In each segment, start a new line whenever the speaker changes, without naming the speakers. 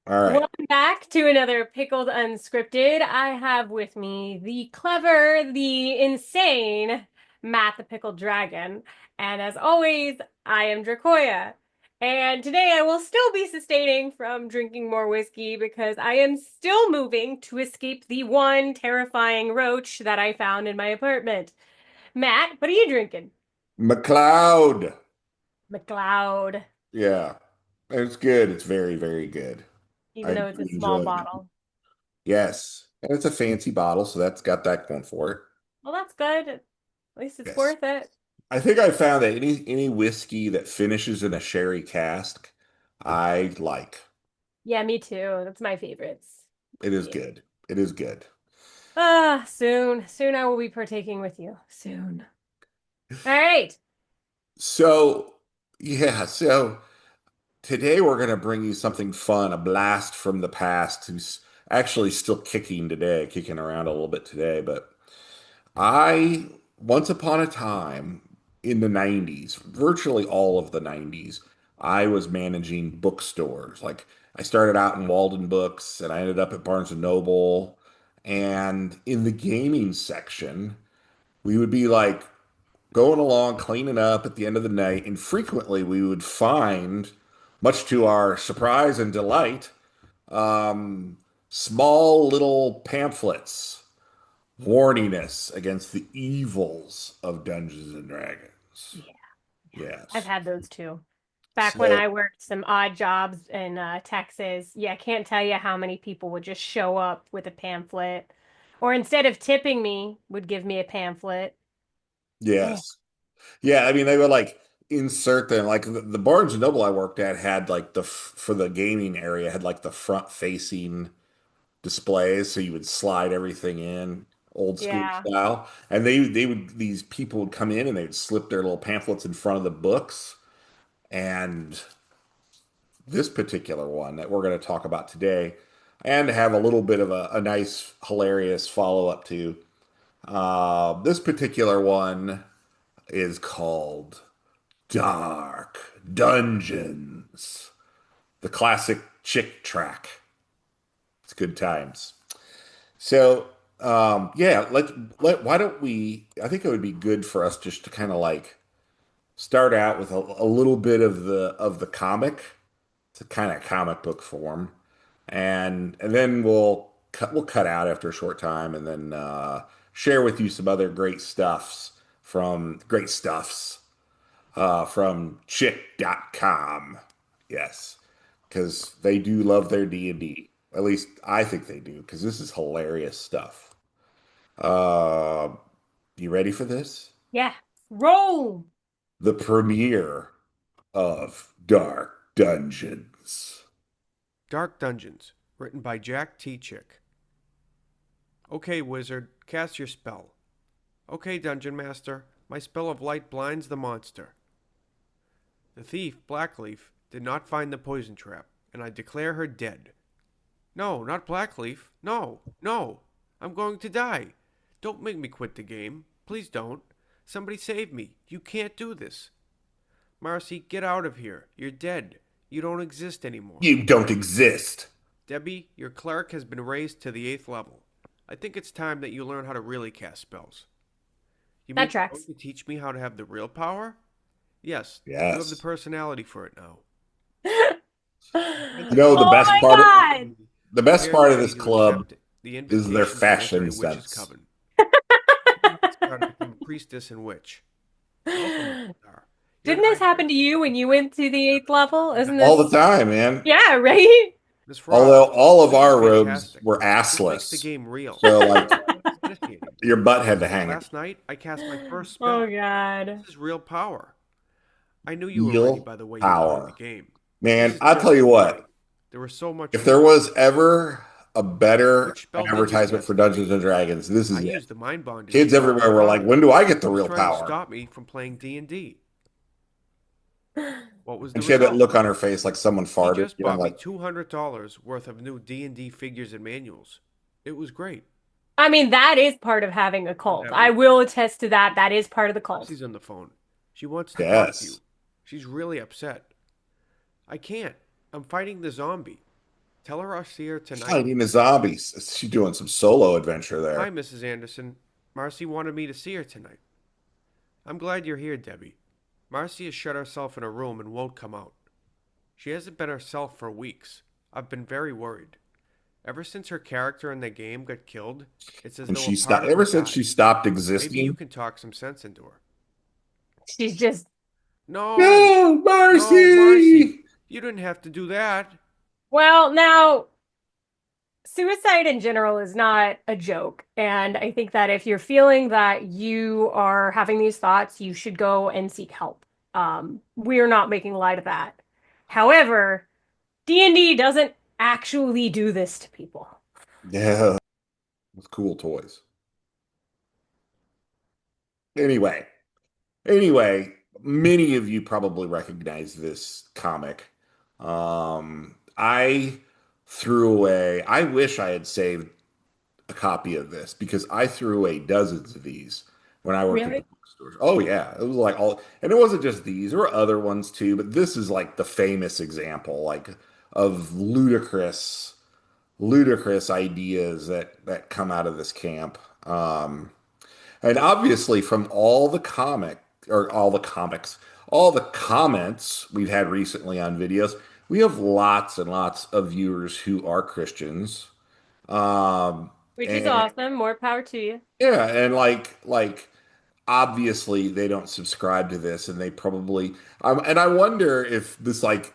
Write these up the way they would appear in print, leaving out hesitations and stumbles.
All right.
Welcome back to another Pickled Unscripted. I have with me the clever, the insane Matt the Pickled Dragon. And as always, I am Dracoya. And today I will still be sustaining from drinking more whiskey because I am still moving to escape the one terrifying roach that I found in my apartment. Matt, what are you drinking?
McLeod.
McLeod,
Yeah. It's good. It's very, very good.
even
I
though it's a
do
small
enjoy it.
bottle.
Yes. And it's a fancy bottle, so that's got that going for it.
Well, that's good. At least it's
Yes.
worth it.
I think I found that any whiskey that finishes in a sherry cask, I like.
Yeah, me too. That's my favorites.
It is
Yeah.
good. It is good.
Ah, soon. Soon I will be partaking with you. Soon. All right.
So, yeah, so today we're going to bring you something fun, a blast from the past who's actually still kicking today, kicking around a little bit today, but once upon a time in the 90s, virtually all of the 90s, I was managing bookstores. Like I started out in Walden Books and I ended up at Barnes and Noble. And in the gaming section, we would be like going along, cleaning up at the end of the night. And frequently we would find, much to our surprise and delight, um, small little pamphlets warning us against the evils of Dungeons and Dragons.
Yeah, I've
Yes.
had those too. Back when
So,
I worked some odd jobs in Texas, yeah, I can't tell you how many people would just show up with a pamphlet, or instead of tipping me, would give me a pamphlet. Oh,
yes. Yeah, I mean, they would like insert them. Like the Barnes and Noble I worked at had like for the gaming area, had like the front facing displays. So you would slide everything in old school
yeah.
style. And these people would come in and they'd slip their little pamphlets in front of the books. And this particular one that we're going to talk about today and have a little bit of a nice, hilarious follow up to. This particular one is called Dark Dungeons, the classic chick track. It's good times. So, yeah, why don't we? I think it would be good for us just to kind of like start out with a little bit of the comic. It's a kind of comic book form, and then we'll cut out after a short time, and then share with you some other great stuffs from chick.com. Yes, because they do love their D&D. At least I think they do, because this is hilarious stuff. Uh, you ready for this?
Yeah. Roll.
The premiere of Dark Dungeons.
Dark Dungeons, written by Jack T. Chick. Okay, wizard, cast your spell. Okay, dungeon master, my spell of light blinds the monster. The thief, Blackleaf, did not find the poison trap, and I declare her dead. No, not Blackleaf. No, no. I'm going to die. Don't make me quit the game. Please don't. Somebody save me. You can't do this. Marcy, get out of here. You're dead. You don't exist anymore.
You don't exist.
Debbie, your cleric has been raised to the 8th level. I think it's time that you learn how to really cast spells. You
That
mean you're going
tracks.
to teach me how to have the real power? Yes, you have the
Yes.
personality for it now.
You know,
Tentacle,
Oh my God.
the best
prepare
part
the
of this
way to
club
accept the
is their
invitation to enter
fashion
a witch's
sense.
coven. You must learn to become a priestess and witch. Welcome, Star. Your
Didn't this
guide
happen to you when you went to the eighth level? Isn't
All the
this?
time, man.
Yeah, right?
Miss
Although
Frost.
all of
This is
our robes
fantastic.
were
This makes the
assless.
game real.
So like
It's initiating.
your butt had to hang it.
Last night, I cast my first
Oh
spell.
God.
This is real power. I knew you were ready
Feel
by the way you joined the
power.
game. This
Man,
is
I'll tell
just the
you
beginning.
what,
There was so much
if there
more.
was ever a better
Which spell did you
advertisement for
cast, Debbie?
Dungeons and Dragons, this
I
is it.
used the mind bondage
Kids
spell on my
everywhere were like,
father.
when do I get the
He was
real
trying to
power?
stop me from playing D&D. What was
And
the
she had that
result?
look on her face like someone
He
farted,
just bought me
like,
$200 worth of new D&D figures and manuals. It was great.
I mean, that is part of having a
And
cult.
that
I
was
will attest to that. That is part of the cult.
Marcy's on the phone. She wants to talk to you.
yes.
She's really upset. I can't. I'm fighting the zombie. Tell her I'll see her tonight.
Fighting the zombies. She's doing some solo adventure
Hi,
there.
Mrs. Anderson. Marcy wanted me to see her tonight. I'm glad you're here, Debbie. Marcy has shut herself in a room and won't come out. She hasn't been herself for weeks. I've been very worried. Ever since her character in the game got killed, it's as
And
though a
she
part
stopped,
of her
ever since she
died.
stopped
Maybe you
existing.
can talk some sense into her.
She's just,
No!
No,
No, Marcy!
Marcy!
You didn't have to do that.
well, now, suicide in general is not a joke. And I think that if you're feeling that you are having these thoughts, you should go and seek help. We are not making light of that. However, D&D doesn't actually do this to people.
Yeah, with cool toys. Anyway, anyway, many of you probably recognize this comic. I threw away, I wish I had saved a copy of this because I threw away dozens of these when I worked at the
Really?
bookstores. Oh yeah, it was like all, and it wasn't just these. There were other ones too, but this is like the famous example, like of ludicrous ideas that come out of this camp. And obviously, from all the all the comics, all the comments we've had recently on videos, we have lots and lots of viewers who are Christians. Um,
Which is
and
awesome. More power to you.
yeah, and like obviously they don't subscribe to this, and they probably and I wonder if this like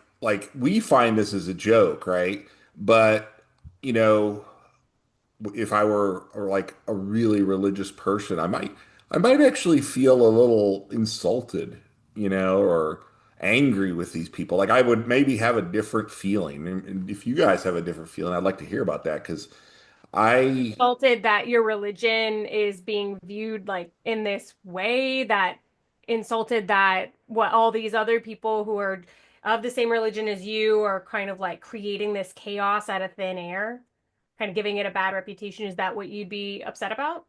we find this as a joke, right? But you know, if I were or like a really religious person, I might actually feel a little insulted, or angry with these people. Like I would maybe have a different feeling. And if you guys have a different feeling, I'd like to hear about that because I
Insulted that your religion is being viewed like in this way, that insulted that what all these other people who are of the same religion as you are kind of like creating this chaos out of thin air, kind of giving it a bad reputation. Is that what you'd be upset about?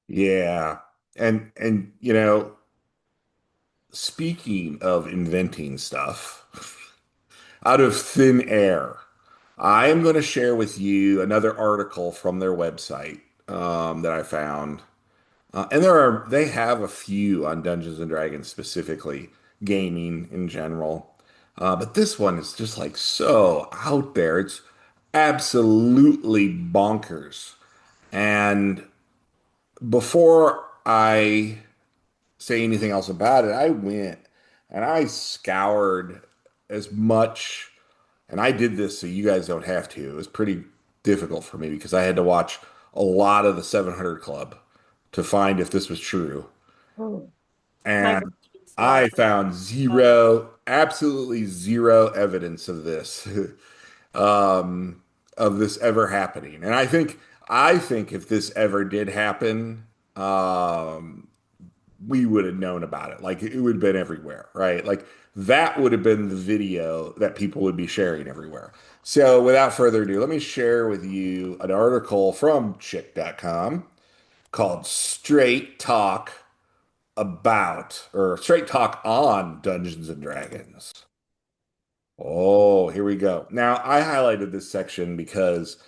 yeah. And speaking of inventing stuff out of thin air, I am going to share with you another article from their website that I found. And they have a few on Dungeons and Dragons specifically, gaming in general. But this one is just like so out there. It's absolutely bonkers. And before I say anything else about it, I went and I scoured as much, and I did this so you guys don't have to. It was pretty difficult for me because I had to watch a lot of the 700 Club to find if this was true.
Oh, my
And
brain
I
exploded.
found absolutely zero evidence of this, of this ever happening. And I think if this ever did happen, we would have known about it. Like it would have been everywhere, right? Like that would have been the video that people would be sharing everywhere. So without further ado, let me share with you an article from chick.com called Straight Talk on Dungeons and Dragons. Oh, here we go. Now, I highlighted this section because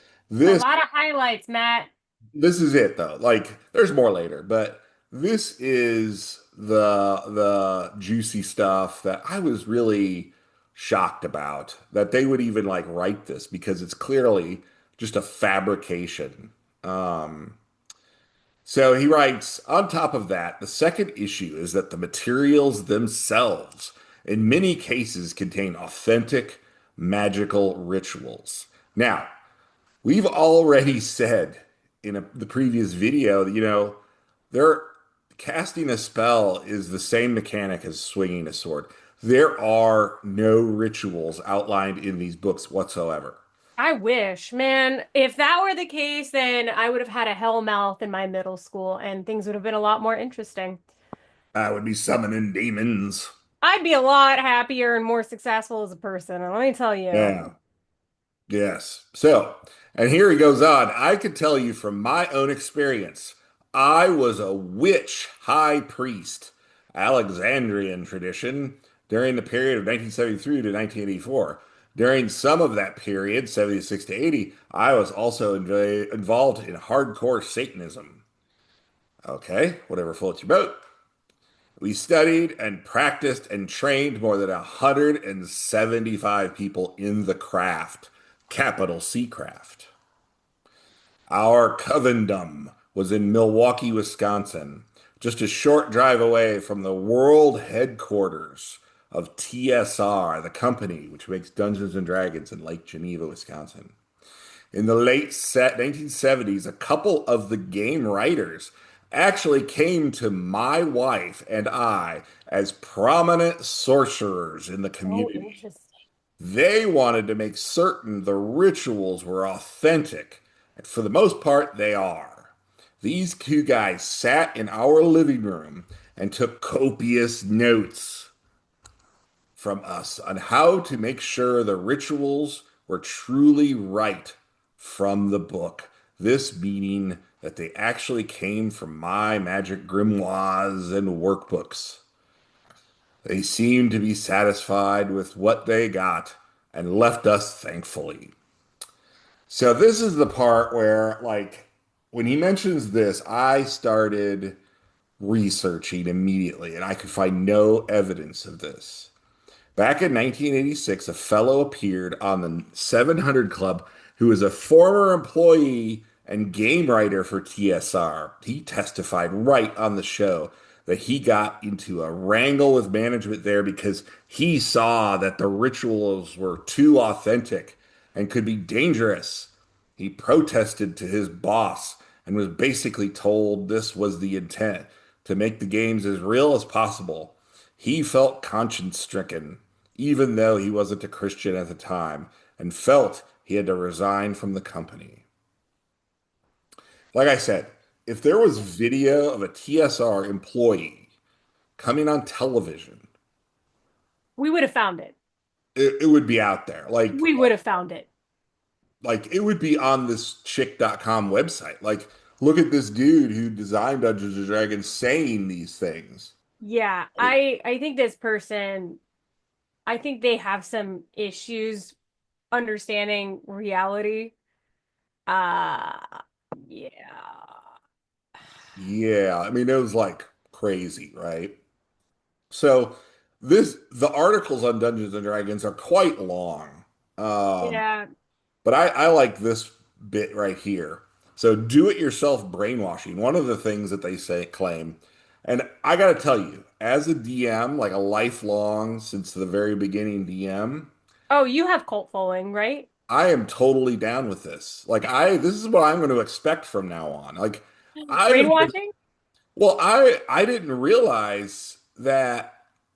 A
this
lot of highlights, Matt.
this is it though. Like there's more later, but this is the juicy stuff that I was really shocked about that they would even like write this because it's clearly just a fabrication. Um, so he writes, on top of that, the second issue is that the materials themselves, in many cases, contain authentic magical rituals. Now, we've already said in the previous video that, they're casting a spell is the same mechanic as swinging a sword. There are no rituals outlined in these books whatsoever.
I wish, man. If that were the case, then I would have had a hell mouth in my middle school and things would have been a lot more interesting.
I would be summoning demons.
I'd be a lot happier and more successful as a person, and let me tell you.
Yeah. Yes. So, and here he goes on. I can tell you from my own experience, I was a witch high priest, Alexandrian tradition, during the period of 1973 to 1984. During some of that period, 76 to 80, I was also involved in hardcore Satanism. Okay, whatever floats your boat. We studied and practiced and trained more than 175 people in the craft, capital C craft. Our covendom was in Milwaukee, Wisconsin, just a short drive away from the world headquarters of TSR, the company which makes Dungeons and Dragons in Lake Geneva, Wisconsin. In the late 1970s, a couple of the game writers actually came to my wife and I as prominent sorcerers in the
Oh,
community.
interesting.
They wanted to make certain the rituals were authentic, and for the most part, they are. These two guys sat in our living room and took copious notes from us on how to make sure the rituals were truly right from the book. This meaning that they actually came from my magic grimoires and workbooks. They seemed to be satisfied with what they got and left us thankfully. So this is the part where, like, when he mentions this, I started researching immediately and I could find no evidence of this. Back in 1986, a fellow appeared on the 700 Club who is a former employee and game writer for TSR. He testified right on the show that he got into a wrangle with management there because he saw that the rituals were too authentic and could be dangerous. He protested to his boss and was basically told this was the intent to make the games as real as possible. He felt conscience stricken, even though he wasn't a Christian at the time, and felt he had to resign from the company. Like I said, if there was video of a TSR employee coming on television,
We would have found it.
it would be out there.
We would have found it.
Like it would be on this chick.com website. Like, look at this dude who designed Dungeons and Dragons saying these things.
Yeah,
Like,
I think this person, I think they have some issues understanding reality. Uh, yeah.
yeah, I mean, it was like crazy, right? So the articles on Dungeons and Dragons are quite long. Um,
Yeah.
but I like this bit right here. So do it yourself brainwashing. One of the things that they say claim, and I got to tell you, as a DM, like a lifelong since the very beginning DM,
Oh, you have cult following, right?
I am totally down with this. Like this is what I'm going to expect from now on. Like I've been,
Brainwashing?
well, I didn't realize that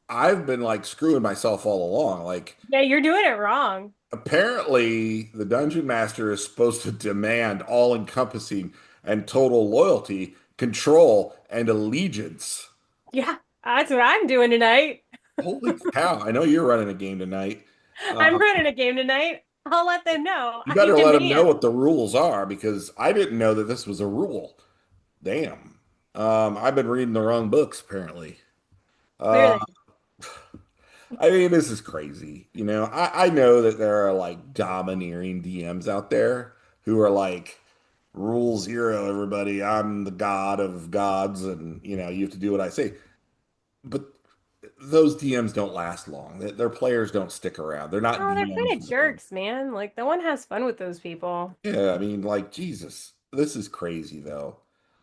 I've been like screwing myself all along. Like
Yeah, you're doing it wrong.
apparently, the dungeon master is supposed to demand all-encompassing and total loyalty, control, and allegiance.
Yeah, that's what I'm doing tonight.
Holy cow! I know you're running a game tonight.
I'm
Uh,
running a game tonight. I'll let them know.
you
I
better let them know
demand.
what the rules are because I didn't know that this was a rule. Damn. I've been reading the wrong books apparently. Uh,
Clearly.
I mean, this is crazy. You know, I know that there are like domineering DMs out there who are like, rule zero, everybody. I'm the god of gods, and you have to do what I say. But those DMs don't last long. Their players don't stick around. They're not
Oh, they're
DMs
kind
for
of
the game.
jerks, man. Like, no one has fun with those people.
Yeah, I mean, like Jesus, this is crazy though.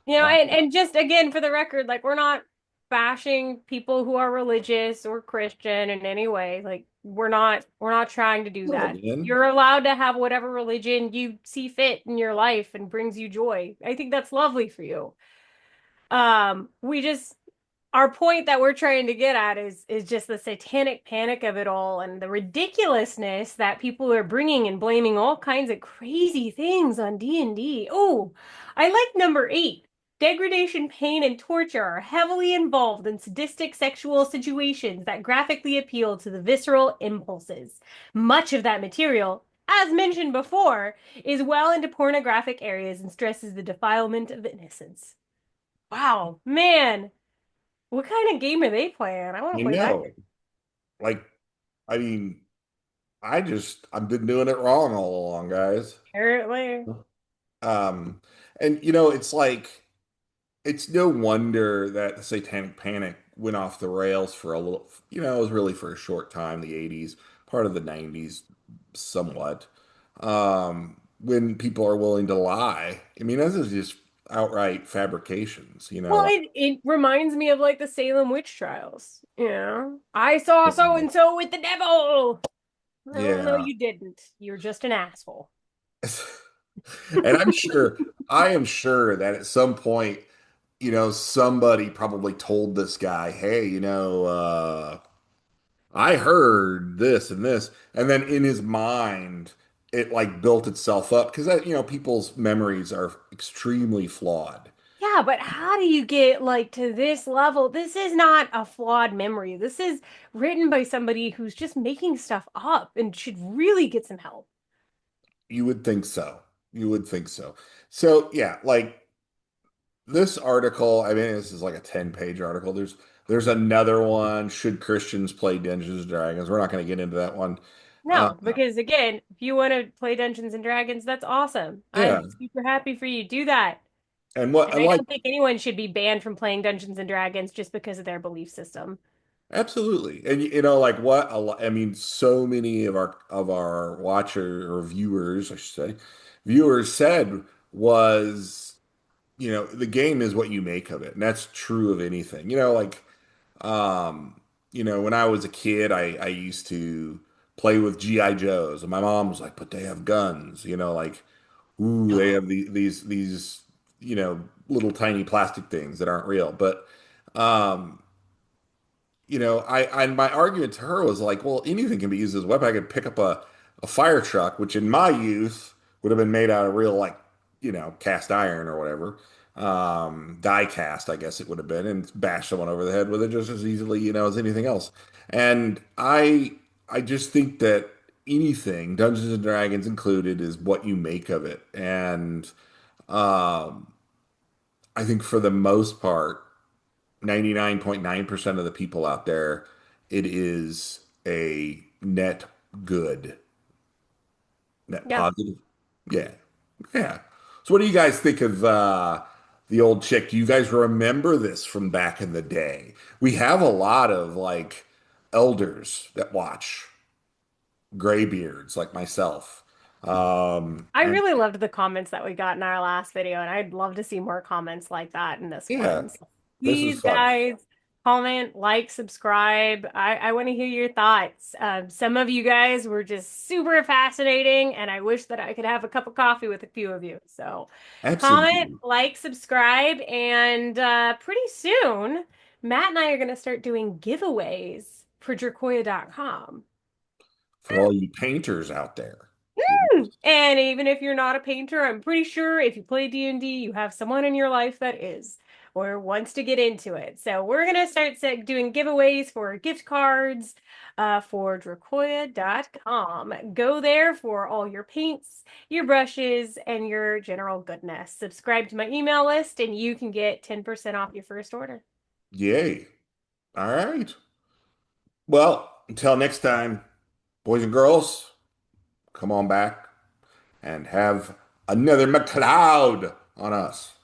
You know,
Uh,
and just again for the record, like we're not bashing people who are religious or Christian in any way. Like we're not trying to do
no,
that.
man.
You're allowed to have whatever religion you see fit in your life and brings you joy. I think that's lovely for you. We just our point that we're trying to get at is just the satanic panic of it all and the ridiculousness that people are bringing and blaming all kinds of crazy things on D&D. Oh, I like number 8. Degradation, pain, and torture are heavily involved in sadistic sexual situations that graphically appeal to the visceral impulses. Much of that material, as mentioned before, is well into pornographic areas and stresses the defilement of innocence. Wow, man. What kind of game are they playing? I want to
You
play that
know,
game.
like, I mean, I've been doing it wrong all along, guys.
Apparently.
Um, and it's like it's no wonder that the Satanic Panic went off the rails for a little, it was really for a short time, the 80s, part of the 90s, somewhat. When people are willing to lie. I mean, this is just outright fabrications,
Well,
like,
it reminds me of like the Salem witch trials. You know, I saw so and so with the devil. Oh, no,
yeah.
you didn't. You're just an asshole.
And I am sure that at some point, somebody probably told this guy, hey, I heard this and this. And then in his mind, it like built itself up because people's memories are extremely flawed.
Yeah, but how do you get like to this level? This is not a flawed memory. This is written by somebody who's just making stuff up and should really get some help.
You would think so. You would think so. So yeah, like this article, I mean, this is like a 10-page article. There's another one. Should Christians play Dungeons and Dragons? We're not going to get into that one. Uh,
No, because again, if you want to play Dungeons and Dragons, that's awesome.
yeah.
I'm super happy for you. Do that.
And what
And
I
I
like
don't think anyone should be banned from playing Dungeons and Dragons just because of their belief system.
absolutely. And like what I mean, so many of our watcher or viewers, I should say, viewers said was, the game is what you make of it. And that's true of anything. Like when I was a kid, I used to play with GI Joes, and my mom was like, "But they have guns," like, "Ooh, they have these little tiny plastic things that aren't real." But um, I my argument to her was like, well, anything can be used as a weapon. I could pick up a fire truck, which in my youth would have been made out of real, like, cast iron or whatever, die cast, I guess it would have been, and bash someone over the head with it just as easily, as anything else. And I just think that anything, Dungeons and Dragons included, is what you make of it. And um, I think for the most part, 99.9% of the people out there, it is a net good, net
Yeah.
positive. Yeah. Yeah. So what do you guys think of the old chick? Do you guys remember this from back in the day? We have a lot of like elders that watch, graybeards like myself.
I
And
really loved the comments that we got in our last video, and I'd love to see more comments like that in this
yeah,
one. So
this is
please,
fun.
guys, comment, like, subscribe. I want to hear your thoughts. Some of you guys were just super fascinating, and I wish that I could have a cup of coffee with a few of you. So comment,
Absolutely.
like, subscribe, and pretty soon, Matt and I are going to start doing giveaways for Dracoya.com.
For all you painters out there.
And even if you're not a painter, I'm pretty sure if you play D&D, you have someone in your life that is or wants to get into it. So we're gonna start doing giveaways for gift cards for Dracoya.com. Go there for all your paints, your brushes, and your general goodness. Subscribe to my email list and you can get 10% off your first order.
Yay. All right. Well, until next time, boys and girls, come on back and have another McCloud on us.